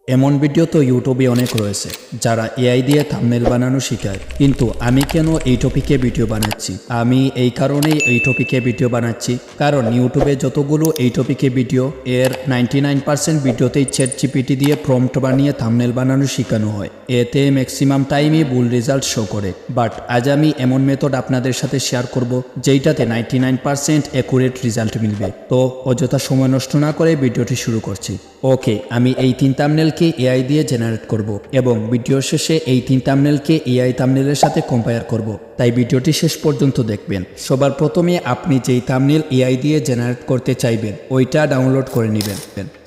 এমন ভিডিও তো ইউটিউবে অনেক রয়েছে যারা এআই দিয়ে থাম্বনেল বানানো শেখায়, কিন্তু আমি কেন এই টপিকে ভিডিও বানাচ্ছি? আমি এই কারণেই এই টপিকে ভিডিও বানাচ্ছি কারণ ইউটিউবে যতগুলো এই টপিকে ভিডিও এর 99% ভিডিওতেই চ্যাটজিপিটি দিয়ে প্রম্পট বানিয়ে থাম্বনেল বানানো শেখানো হয়। এতে ম্যাক্সিমাম টাইমই ভুল রেজাল্ট শো করে। বাট আজ আমি এমন মেথড আপনাদের সাথে শেয়ার করব যেইটাতে 99% অ্যাকুরেট রেজাল্ট মিলবে। তো অযথা সময় নষ্ট না করে ভিডিওটি শুরু করছি। ওকে, আমি এই 3 থাম্বনেলকে এআই দিয়ে জেনারেট করব এবং ভিডিওর শেষে এই 3 থাম্বনেলকে এআই থাম্বনেলের সাথে কম্পেয়ার করব, তাই ভিডিওটি শেষ পর্যন্ত দেখবেন। সবার প্রথমে আপনি যেই থাম্বনেল এআই দিয়ে জেনারেট করতে চাইবেন ওইটা ডাউনলোড করে নেবেন।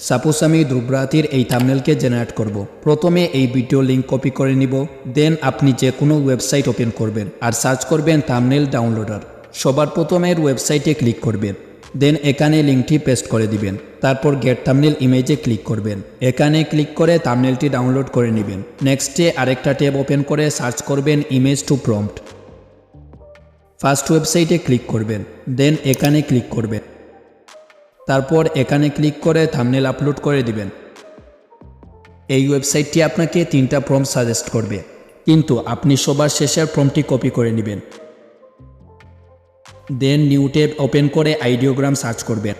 সাপোজ আমি ধ্রুবরাতির এই থাম্বনেলকে জেনারেট করব। প্রথমে এই ভিডিও লিঙ্ক কপি করে নিব, দেন আপনি যে কোনো ওয়েবসাইট ওপেন করবেন আর সার্চ করবেন থাম্বনেল ডাউনলোডার। সবার প্রথমে ওয়েবসাইটে ক্লিক করবেন, দেন এখানে লিঙ্কটি পেস্ট করে দিবেন। তারপর গেট থাম্বনেল ইমেজে ক্লিক করবেন। এখানে ক্লিক করে থাম্বনেলটি ডাউনলোড করে নেবেন। নেক্সটে আরেকটা ট্যাব ওপেন করে সার্চ করবেন ইমেজ টু প্রম্পট। ফার্স্ট ওয়েবসাইটে ক্লিক করবেন, দেন এখানে ক্লিক করবেন। তারপর এখানে ক্লিক করে থাম্বনেল আপলোড করে দিবেন। এই ওয়েবসাইটটি আপনাকে 3টা প্রম্পট সাজেস্ট করবে, কিন্তু আপনি সবার শেষের প্রম্পটটি কপি করে নেবেন। দেন নিউ ট্যাব ওপেন করে আইডিওগ্রাম সার্চ করবেন।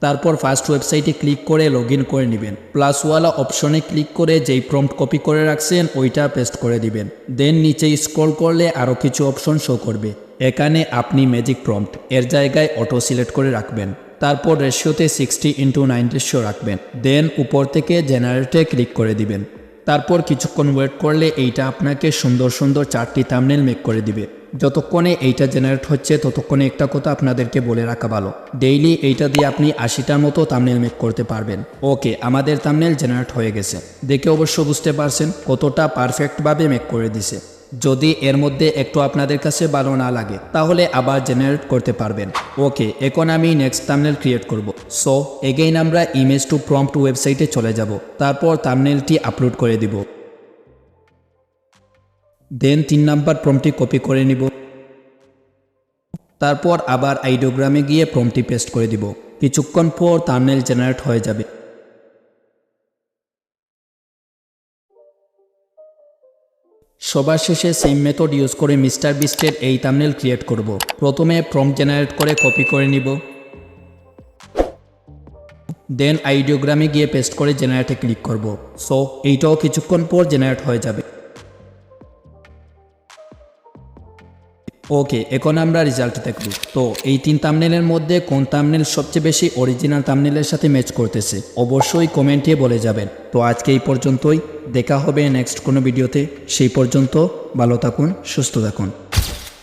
তারপর ফার্স্ট ওয়েবসাইটে ক্লিক করে লগ ইন করে নেবেন। প্লাসওয়ালা অপশনে ক্লিক করে যেই প্রম্পট কপি করে রাখছেন ওইটা পেস্ট করে দিবেন। দেন নিচে স্ক্রল করলে আরও কিছু অপশন শো করবে। এখানে আপনি ম্যাজিক প্রম্পট এর জায়গায় অটো সিলেক্ট করে রাখবেন। তারপর রেশিওতে 60:9 রেশিও রাখবেন। দেন উপর থেকে জেনারেটে ক্লিক করে দিবেন। তারপর কিছুক্ষণ ওয়েট করলে এইটা আপনাকে সুন্দর সুন্দর 4টি থাম্বনেল মেক করে দিবে। যতক্ষণে এইটা জেনারেট হচ্ছে ততক্ষণে একটা কথা আপনাদেরকে বলে রাখা ভালো, ডেইলি এইটা দিয়ে আপনি 80টার মতো থাম্বনেল মেক করতে পারবেন। ওকে, আমাদের থাম্বনেল জেনারেট হয়ে গেছে। দেখে অবশ্য বুঝতে পারছেন কতটা পারফেক্টভাবে মেক করে দিছে। যদি এর মধ্যে একটু আপনাদের কাছে ভালো না লাগে তাহলে আবার জেনারেট করতে পারবেন। ওকে, এখন আমি নেক্সট থাম্বনেল ক্রিয়েট করব। সো এগেইন আমরা ইমেজ টু প্রম্পট ওয়েবসাইটে চলে যাব। তারপর থাম্বনেলটি আপলোড করে দিব। দেন 3 নাম্বার প্রম্পটটি কপি করে নিব। তারপর আবার আইডিওগ্রামে গিয়ে প্রম্পটটি পেস্ট করে দিব। কিছুক্ষণ পর থাম্বনেল জেনারেট হয়ে যাবে। সবার শেষে সেম মেথড ইউজ করে মিস্টার বিস্টের এই থাম্বনেল ক্রিয়েট করব। প্রথমে প্রম্পট জেনারেট করে কপি করে নিব। দেন আইডিওগ্রামে গিয়ে পেস্ট করে জেনারেটে ক্লিক করব। সো এইটাও কিছুক্ষণ পর জেনারেট হয়ে যাবে। ওকে, এখন আমরা রেজাল্ট দেখব। তো এই 3 থাম্বনেলের মধ্যে কোন থাম্বনেল সবচেয়ে বেশি অরিজিনাল থাম্বনেলের সাথে ম্যাচ করতেছে অবশ্যই কমেন্টে বলে যাবেন। তো আজকে এই পর্যন্তই, দেখা হবে নেক্সট কোনো ভিডিওতে। সেই পর্যন্ত ভালো থাকুন, সুস্থ থাকুন।